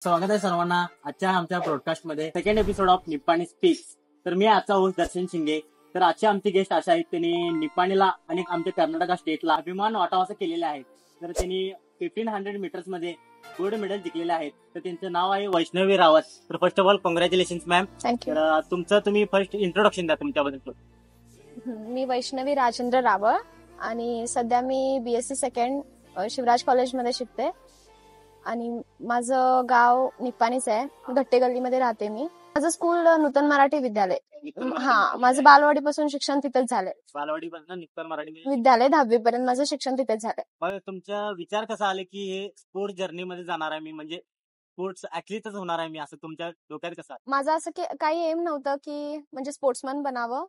स्वागत आहे सर्वांना आजच्या आमच्या ब्रॉडकास्ट मध्ये second episode of Nippani speaks. तर मी आजचा होस्ट दर्शन शिंगे. तर आजचे आमचे गेस्ट असे आहेत, त्यांनी निप्पाणीला आणि आमच्या कर्नाटक स्टेटला अभिमान वाटावा असं केलेले आहेत. तर त्यांनी 1500 मीटर्स मध्ये गोल्ड मेडल जिंकलेले आहेत. तर त्यांचं नाव आहे वैष्णवी रावत. तर first of all congratulations ma'am. Thank you. तर तुम्ही फर्स्ट इंट्रोडक्शन द्या तुमच्याबद्दल. मी वैष्णवी राजेंद्र रावळ आणि सध्या मी BSc सेकंड शिवराज कॉलेजमध्ये शिकते आणि माझं गाव निप्पाणीच आहे. घट्टे गल्लीमध्ये राहते मी. माझं स्कूल नूतन मराठी विद्यालय. माझं बालवाडीपासून शिक्षण तिथेच झालंय. बालवाडीपासून निप्पाण मराठी विद्यालय 10वी पर्यंत माझं शिक्षण तिथेच झालंय. मग तुमचा विचार कसा आले की हे स्पोर्ट्स जर्नी मध्ये जाणार आहे मी, म्हणजे स्पोर्ट्स ऍथलीटच होणार आहे मी, असं तुमच्या डोक्यात कसं? माझं असं की काही एम नव्हतं की म्हणजे स्पोर्ट्समन बनावं.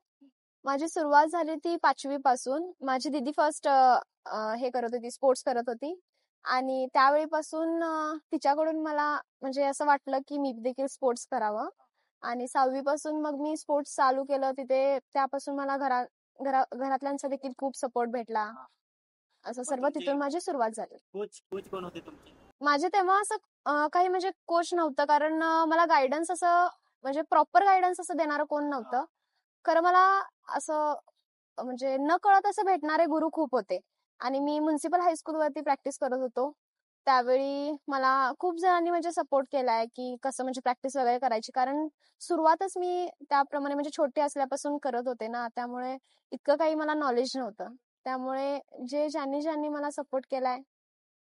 माझी सुरुवात झाली ती 5वी पासून. माझी दीदी फर्स्ट हे करत होती, स्पोर्ट्स करत होती आणि त्यावेळीपासून तिच्याकडून मला म्हणजे असं वाटलं की मी देखील स्पोर्ट्स करावं आणि 6वी पासून मग मी स्पोर्ट्स चालू केलं तिथे. त्यापासून मला घरातल्यांचा देखील खूप सपोर्ट भेटला. असं सर्व तिथून माझी सुरुवात झाली. कोच कोण होते तुमचे? माझे तेव्हा असं काही म्हणजे कोच नव्हतं, कारण मला गायडन्स असं म्हणजे प्रॉपर गायडन्स असं देणारं कोण नव्हतं. खरं मला असं म्हणजे न कळत असं भेटणारे गुरु खूप होते आणि मी म्युन्सिपल हायस्कूल वरती प्रॅक्टिस करत होतो. त्यावेळी मला खूप जणांनी म्हणजे सपोर्ट केलाय की कसं म्हणजे प्रॅक्टिस वगैरे करायची, कारण सुरुवातच मी त्याप्रमाणे म्हणजे छोटी असल्यापासून करत होते ना, त्यामुळे इतकं काही मला नॉलेज नव्हतं. त्यामुळे ज्यांनी मला सपोर्ट केलाय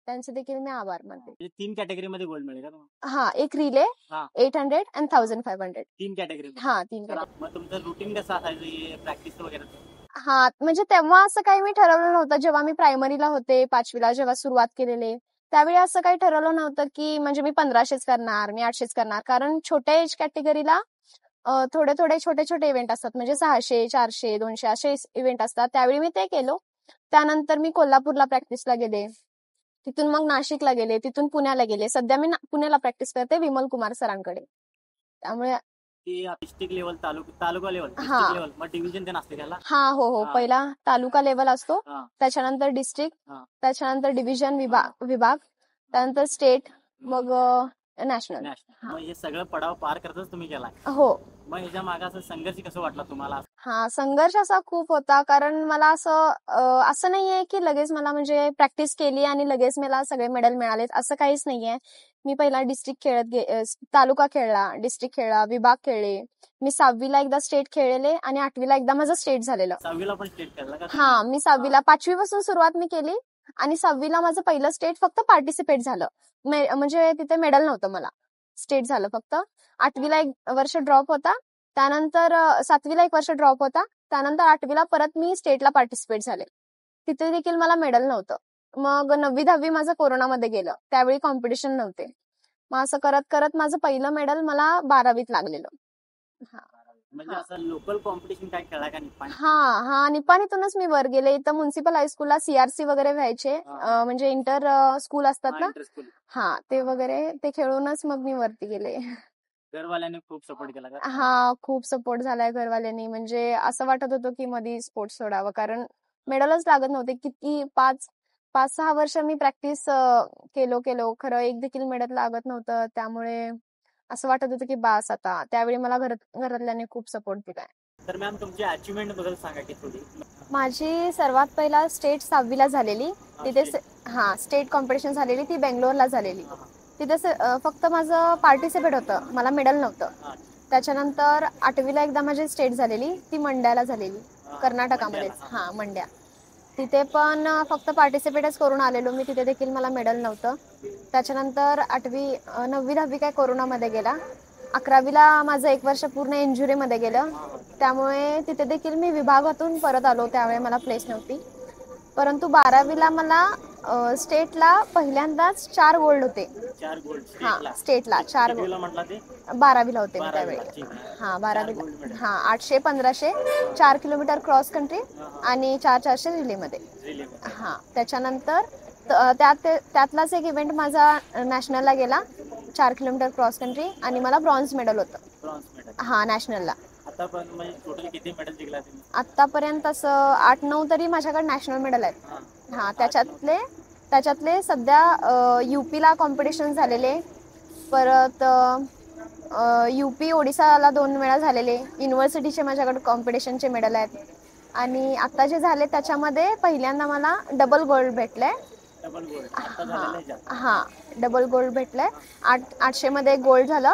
त्यांचे देखील मी आभार मानते. 3 कॅटेगरी मध्ये गोल्ड मिळेल का? हा, एक रिले, 800 आणि 1500. 3 कॅटेगरी. हा, 3 कॅटेगरी. मग तुमचं रुटीन कसं असायचं प्रॅक्टिस वगैरे? हा, म्हणजे तेव्हा असं काही मी ठरवलं नव्हतं. जेव्हा मी प्रायमरीला होते, 5वीला जेव्हा सुरुवात केलेली, त्यावेळी असं काही ठरवलं नव्हतं की म्हणजे मी 1500च करणार, मी 800च करणार, कारण छोट्या एज कॅटेगरीला थोडे छोटे इव्हेंट असतात, म्हणजे 600, 400, 200 असे इव्हेंट असतात. त्यावेळी मी ते केलो. त्यानंतर मी कोल्हापूरला प्रॅक्टिसला गेले, तिथून मग नाशिकला गेले, तिथून पुण्याला गेले. सध्या मी पुण्याला प्रॅक्टिस करते विमल कुमार सरांकडे. त्यामुळे डिस्ट्रिक्ट लेवल, तालुका लेवल, डिस्ट्रिक्ट लेवल, मग डिव्हिजन ते नसते त्याला? हो. पहिला तालुका लेवल असतो, त्याच्यानंतर डिस्ट्रिक्ट, त्याच्यानंतर डिव्हिजन विभाग, त्यानंतर स्टेट, मग नॅशनल. हे सगळं पडाव पार करतच तुम्ही केला? हो. मग ह्याच्या मागे असं संघर्ष कसं वाटला तुम्हाला? संघर्ष असा खूप होता, कारण मला असं नाहीये की लगेच मला म्हणजे प्रॅक्टिस केली आणि लगेच मला सगळे मेडल मिळाले, असं काहीच नाहीये. मी पहिला डिस्ट्रिक्ट तालुका खेळला, डिस्ट्रिक्ट खेळला, विभाग खेळले. मी 6वीला एकदा स्टेट खेळले आणि 8वीला एकदा माझं स्टेट झालेलं. 6वीला पण स्टेट खेळला का? हा, मी 6वीला 5वी पासून सुरुवात मी केली आणि 6वीला माझं पहिलं स्टेट फक्त पार्टिसिपेट झालं, म्हणजे तिथे मेडल नव्हतं मला, स्टेट झालं फक्त. 8वीला 1 वर्ष ड्रॉप होता, त्यानंतर 7वीला 1 वर्ष ड्रॉप होता, त्यानंतर 8वीला परत मी स्टेटला पार्टिसिपेट झाले. तिथे देखील मला मेडल नव्हतं. मग 9वी 10वी माझं कोरोनामध्ये गेलं, त्यावेळी कॉम्पिटिशन नव्हते. मग असं करत करत माझं पहिलं मेडल मला 12वीत लागलेलं. म्हणजे असं लोकल कॉम्पिटिशन काय खेळला का निप्पाणी? निप्पाणीतूनच मी वर गेले. इथं म्युन्सिपल हायस्कूलला CRC वगैरे व्हायचे, म्हणजे इंटर स्कूल असतात ना, ते वगैरे ते खेळूनच मग मी वरती गेले. घरवाल्यांनी खूप सपोर्ट केला का? खूप सपोर्ट झालाय घरवाल्यांनी. म्हणजे असं वाटत होतं की मध्ये स्पोर्ट्स सोडावं, कारण मेडलच लागत नव्हते. किती 5-6 वर्ष मी प्रॅक्टिस केलो, खरं एक देखील मेडल लागत नव्हतं. त्यामुळे असं वाटत होतं की बास आता. त्यावेळी मला घरातल्यांनी खूप सपोर्ट दिलाय. तर मॅम तुमची अचिव्हमेंट बद्दल सांगा की थोडी. माझी सर्वात पहिला स्टेट 6वीला झालेली. तिथे स्टेट कॉम्पिटिशन झालेली, ती बेंगलोरला झालेली. तिथे फक्त माझं पार्टिसिपेट होतं, मला मेडल नव्हतं. त्याच्यानंतर 8वीला एकदा माझी स्टेट झालेली, ती मंड्याला झालेली, कर्नाटकामध्येच. मंड्या. तिथे पण फक्त पार्टिसिपेटच करून आलेलो मी, तिथे देखील मला मेडल नव्हतं. त्याच्यानंतर 9वी 10वी काय कोरोनामध्ये गेला. 11वीला माझं 1 वर्ष पूर्ण इंजुरीमध्ये गेलं, त्यामुळे तिथे देखील मी विभागातून परत आलो. त्यावेळी मला प्लेस नव्हती. परंतु 12वीला मला स्टेटला पहिल्यांदाच 4 गोल्ड होते. 4 गोल्ड स्टेटला 4 गोल्ड. 12वीला होते मी त्यावेळी. 12वीला 800, 1500, 4 किलोमीटर क्रॉस कंट्री आणि 400 रिलेमध्ये. त्याच्यानंतर त्यातलाच एक इव्हेंट माझा नॅशनलला गेला, 4 किलोमीटर क्रॉस कंट्री, आणि मला ब्रॉन्झ मेडल होतं नॅशनलला. आतापर्यंत असं 8-9 तरी माझ्याकडे नॅशनल मेडल आहेत. त्याच्यातले सध्या UPला कॉम्पिटिशन झालेले, परत UP ओडिसाला 2 वेळा झालेले. युनिव्हर्सिटीचे माझ्याकडे कॉम्पिटिशनचे मेडल आहेत. आणि आता जे झाले त्याच्यामध्ये पहिल्यांदा मला डबल गोल्ड भेटलंय. डबल गोल्ड आता हा झालेलं आहे जास्त. हा डबल गोल्ड भेटलंय. 800 मध्ये एक गोल्ड झालं,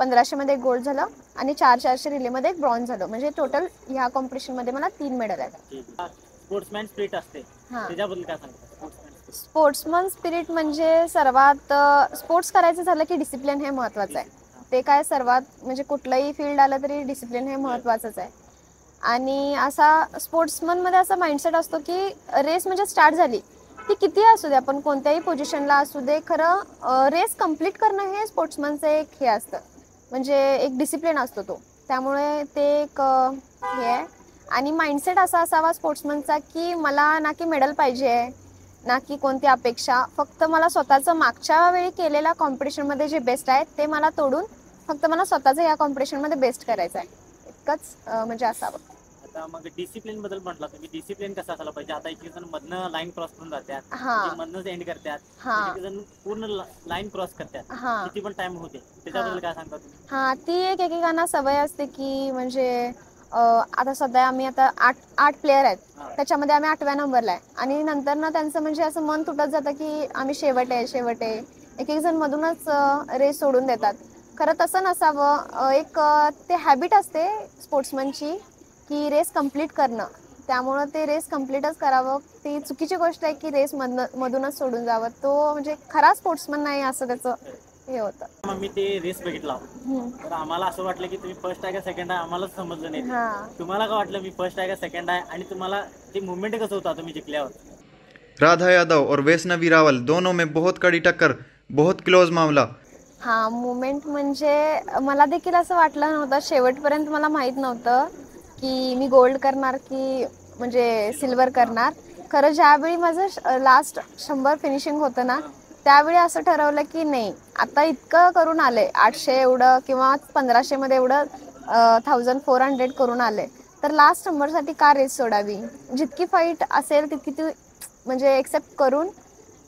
1500 मध्ये एक गोल्ड झालं आणि 400 रिलेमध्ये एक ब्रॉन्झ झालं. म्हणजे टोटल ह्या कॉम्पिटिशन मध्ये मला 3 मेडल आहेत. स्पोर्ट्समॅन स्पिरिट असते त्याच्याबद्दल काय सांगता? स्पोर्ट्समन स्पिरिट म्हणजे सर्वात स्पोर्ट्स करायचं झालं की डिसिप्लिन हे महत्वाचं आहे. ते काय सर्वात म्हणजे कुठलंही फील्ड आलं तरी डिसिप्लिन हे महत्वाचंच आहे. आणि असा स्पोर्ट्समन मध्ये असा माइंडसेट असतो की रेस म्हणजे स्टार्ट झाली ती किती असू दे, आपण कोणत्याही पोझिशनला असू दे, खरं रेस कम्प्लीट करणं हे स्पोर्ट्समनचं एक हे असतं, म्हणजे एक डिसिप्लिन असतो तो. त्यामुळे ते एक हे आहे. आणि माइंडसेट असा असावा स्पोर्ट्समनचा की मला ना की मेडल पाहिजे ना की कोणती अपेक्षा, फक्त मला स्वतःचं मागच्या वेळी केलेल्या कॉम्पिटिशनमध्ये जे बेस्ट आहे ते मला तोडून फक्त मला स्वतःचं या कॉम्पिटिशनमध्ये बेस्ट करायचं आहे, इतकंच म्हणजे असावं. आता मग डिसिप्लिन बद्दल म्हटलं तुम्ही, डिसिप्लिन कसं असायला पाहिजे? आता एक जण मधनं लाईन क्रॉस करून जातात, मधनच एंड करतात, एक जण पूर्ण लाईन क्रॉस करतात, किती पण टाइम होते, त्याच्याबद्दल काय सांगता तुम्ही? ती एकेकांना सवय असते की म्हणजे आता सध्या आम्ही आता 8 प्लेयर आहेत, त्याच्यामध्ये आम्ही 8व्या नंबरला आहे आणि नंतर ना त्यांचं म्हणजे असं मन तुटत जातं की आम्ही शेवट आहे. एक जण मधूनच रेस सोडून देतात. खरं तसं नसावं. एक ते हॅबिट असते स्पोर्ट्समनची की रेस कंप्लीट करणं, त्यामुळं ते रेस कंप्लीटच करावं. ती चुकीची गोष्ट आहे की रेस मधूनच सोडून जावं. तो म्हणजे खरा स्पोर्ट्समन नाही असं त्याचं हे होतं. मग मी ते रेस बघितला तर आम्हाला असं वाटलं की तुम्ही फर्स्ट आहे का सेकंड आहे आम्हालाच समजलं नाही. तुम्हाला काय वाटलं मी फर्स्ट आहे का सेकंड आहे, आणि तुम्हाला ते मुवमेंट कसं होता तुम्ही जिंकल्यावर? राधा यादव और वैष्णवी रावल दोनों में बहुत कड़ी टक्कर, बहुत क्लोज मामला. मुवमेंट म्हणजे मला देखील असं वाटलं नव्हतं, शेवटपर्यंत मला माहीत नव्हतं की मी गोल्ड करणार की म्हणजे सिल्वर करणार. खरं ज्यावेळी माझं लास्ट 100 फिनिशिंग होतं ना, त्यावेळी असं ठरवलं की नाही आता इतकं करून आले, 800 एवढं किंवा 1500 मध्ये एवढं 1400 करून आले, तर लास्ट 100साठी का रेस सोडावी? जितकी फाईट असेल तितकी ती म्हणजे एक्सेप्ट करून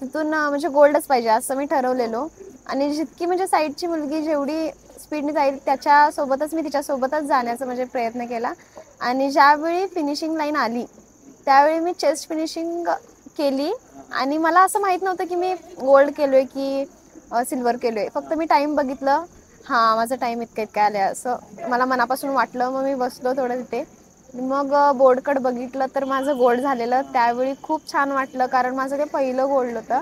तिथून म्हणजे गोल्डच पाहिजे असं मी ठरवलेलो. आणि जितकी म्हणजे साईडची मुलगी जेवढी स्पीडने जाईल त्याच्यासोबतच मी तिच्यासोबतच जाण्याचा म्हणजे प्रयत्न केला. आणि ज्यावेळी फिनिशिंग लाईन आली त्यावेळी मी चेस्ट फिनिशिंग केली आणि मला असं माहीत नव्हतं की मी गोल्ड केलोय की सिल्वर केलोय. फक्त मी टाइम बघितलं, माझा टाइम इतकं आले असं मला मनापासून वाटलं. मग मी बसलो थोडं तिथे, मग बोर्डकडे बघितलं तर माझं गोल्ड झालेलं. त्यावेळी खूप छान वाटलं कारण माझं ते पहिलं गोल्ड होतं.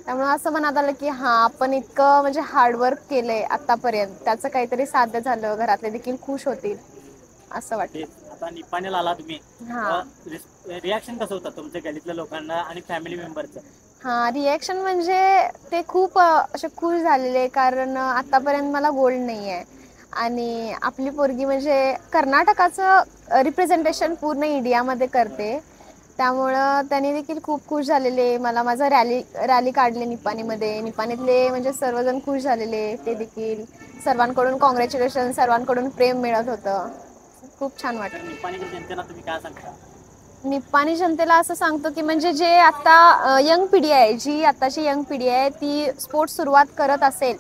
त्यामुळे असं मनात आलं की आपण इतकं म्हणजे हार्डवर्क केलंय आतापर्यंत, त्याचं काहीतरी साध्य झालं, घरातले देखील खुश होतील असं वाटतं. आता निपाणीला आला तुम्ही, रिॲक्शन कसं होतं तुमच्या गल्लीतल्या लोकांना आणि फॅमिली मेंबरचं? रिॲक्शन म्हणजे ते खूप असे खुश झालेले कारण आतापर्यंत मला गोल्ड नाही आहे आणि आपली पोरगी म्हणजे कर्नाटकाचं रिप्रेझेंटेशन पूर्ण इंडियामध्ये करते. त्यामुळं त्यांनी देखील खूप खुश झालेले. मला माझा रॅली काढले निपाणीमध्ये, निपाणीतले म्हणजे सर्वजण खुश झालेले. ते देखील सर्वांकडून कॉंग्रॅच्युलेशन, सर्वांकडून प्रेम मिळत होतं. खूप छान वाटलं. निपाणी जनतेला तुम्ही काय सांगता? निपाणी जनतेला असं सांगतो की म्हणजे जे आता यंग पिढी आहे, जी आताची यंग पिढी आहे ती स्पोर्ट्स सुरुवात करत असेल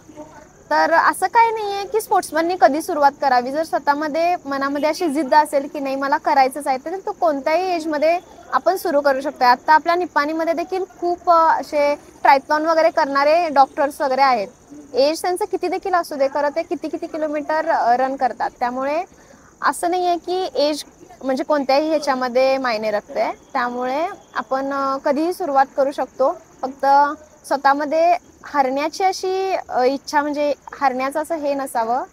तर असं काही नाही आहे की स्पोर्ट्समननी कधी सुरुवात करावी. जर स्वतःमध्ये मनामध्ये अशी जिद्द असेल की नाही मला करायचंच आहे तर तो कोणत्याही एजमध्ये आपण सुरू करू शकतो. आता आपल्या निपाणीमध्ये देखील खूप असे ट्रायथलॉन वगैरे करणारे डॉक्टर्स वगैरे आहेत. एज त्यांचं किती देखील असू दे, खरं ते किती किलोमीटर रन करतात. त्यामुळे असं नाही आहे की एज म्हणजे कोणत्याही ह्याच्यामध्ये मायने राखते. त्यामुळे आपण कधीही सुरुवात करू शकतो. फक्त स्वतःमध्ये हरण्याची अशी इच्छा म्हणजे हरण्याचं असं हे नसावं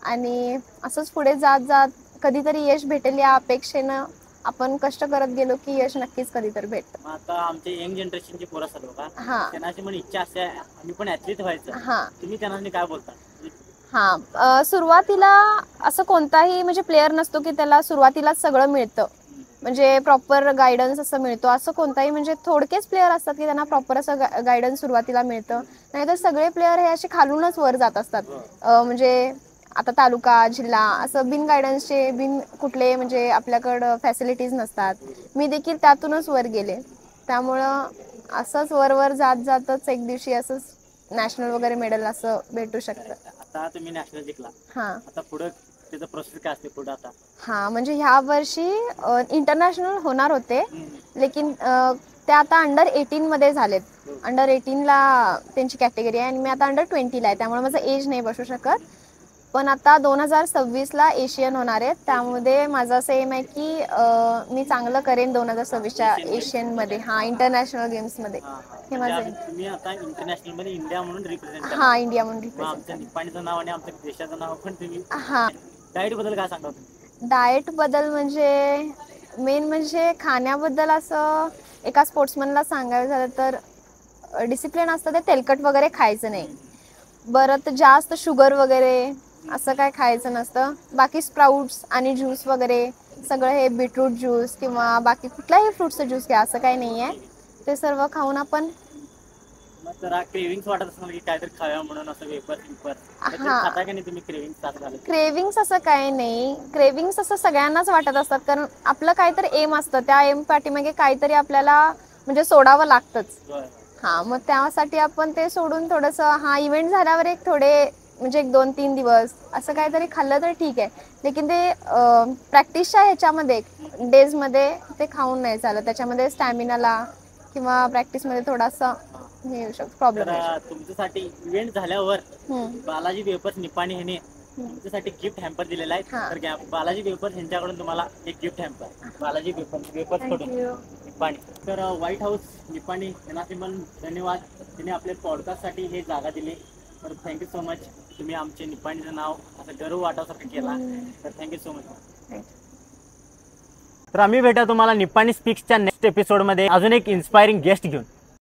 आणि असंच पुढे जात जात कधीतरी यश भेटेल या अपेक्षेनं आपण कष्ट करत गेलो की यश नक्कीच कधीतरी भेटतं. आता आमचे यंग जनरेशनचे पोरं असतात बघा, त्यांची पण इच्छा असते आम्ही पण ॲथलीट व्हायचं, तुम्ही त्यांना काय बोलता? सुरुवातीला असं कोणताही म्हणजे प्लेयर नसतो की त्याला सुरुवातीलाच सगळं मिळतं, म्हणजे प्रॉपर गायडन्स असं मिळतो असं कोणताही. म्हणजे थोडकेच प्लेयर असतात की त्यांना प्रॉपर असं गायडन्स सुरुवातीला मिळतं, नाहीतर सगळे प्लेयर हे असे खालूनच वर जात असतात. म्हणजे आता तालुका, जिल्हा असं बिन गायडन्सचे, बिन कुठले म्हणजे आपल्याकडं फॅसिलिटीज नसतात. मी देखील त्यातूनच वर गेले. त्यामुळं असंच वर जात जातच एक दिवशी असंच नॅशनल वगैरे मेडल असं भेटू शकतं. आता तुम्ही नॅशनल जिंकला, हां आता पुढं त्याचं प्रोसेस काय असते पुढं आता? हां म्हणजे ह्या वर्षी इंटरनॅशनल होणार होते, लेकिन ते आता अंडर 18 मध्ये झालेत. अंडर 18ला त्यांची कॅटेगरी आहे आणि मी आता अंडर 20ला आहे, त्यामुळे माझं एज नाही बसू शकत. पण आता 2026ला एशियन होणार आहे, त्यामध्ये माझं असं एम आहे की मी चांगलं करेन 2026च्या एशियनमध्ये. हां इंटरनॅशनल गेम्समध्ये हे माझं म्हणजे आहे. तुम्ही आता इंटरनॅशनल मध्ये इंडिया म्हणून रिप्रेझेंट करा. हां इंडिया म्हणून मग रिप्रेझेंट आमच्या करेन. निप्पाणीचं नाव आणि आमच्या देशाचं नाव पण तुम्ही. हां डाएट बद्दल काय सांगा तुम्ही? डाएट बद्दल म्हणजे मेन म्हणजे खाण्याबद्दल असं एका स्पोर्ट्समनला सांगायचं झालं तर डिसिप्लिन असतं ते तेलकट वगैरे खायचं नाही. बरं तर जास्त शुगर वगैरे असं काय खायचं नसतं. बाकी स्प्राउट्स आणि ज्यूस वगैरे सगळं हे बीटरूट ज्यूस किंवा बाकी कुठल्याही फ्रूटचं ज्यूस घ्या, असं काही नाही आहे. ते सर्व खाऊन आपण मग जरा क्रेविंग्स वाटत असणार की काहीतरी खाव्या म्हणून, असं वेपर हां. खाता का नाही तुम्ही? क्रेविंग्स असं झालं? क्रेविंग्स असं काही नाही. क्रेविंग्स असं सगळ्यांनाच वाटत असतात, कारण आपलं काहीतरी एम असतं, त्या एम पाठीमागे काहीतरी आपल्याला म्हणजे सोडावं लागतंच. हां मग त्यासाठी आपण ते सोडून थोडंसं हां इव्हेंट झाल्यावर एक थोडे म्हणजे 1-2-3 दिवस असं काहीतरी खाल्लं तर ठीक आहे, लेकिन ते प्रॅक्टिसच्या ह्याच्यामध्ये डेजमध्ये ते खाऊन नाही चालत. त्याच्यामध्ये स्टॅमिनाला किंवा प्रॅक्टिसमध्ये थोडासा हे येऊ शकतो, प्रॉब्लेम येऊ तर शकतो. तुमच्यासाठी इव्हेंट झाल्यावर हम्म. बालाजी वेपर्स निप्पाणी ह्याने तुमच्यासाठी गिफ्ट हॅम्पर दिलेला आहे. हां. तर घ्या, बालाजी वेपर्स यांच्याकडून तुम्हाला एक गिफ्ट हॅम्पर, बालाजी वेपर्स कडून थँक्यू. निप्पाणी. तर व्हाईट हाऊस निप्पाणी यांना पण धन्यवाद, त्यांनी आपल्या पॉडकास्टसाठी हे जागा दिली. तर थँक्यू सो मच. तुम्ही आमचे निप्पाणीचं नाव असं गर्व वाटासाठी केला, तर थँक्यू सो मच. तर आम्ही भेटा तुम्हाला निप्पाणी स्पीक्सच्या नेक्स्ट एपिसोडमध्ये अजून एक इन्स्पायरिंग गेस्ट घेऊन.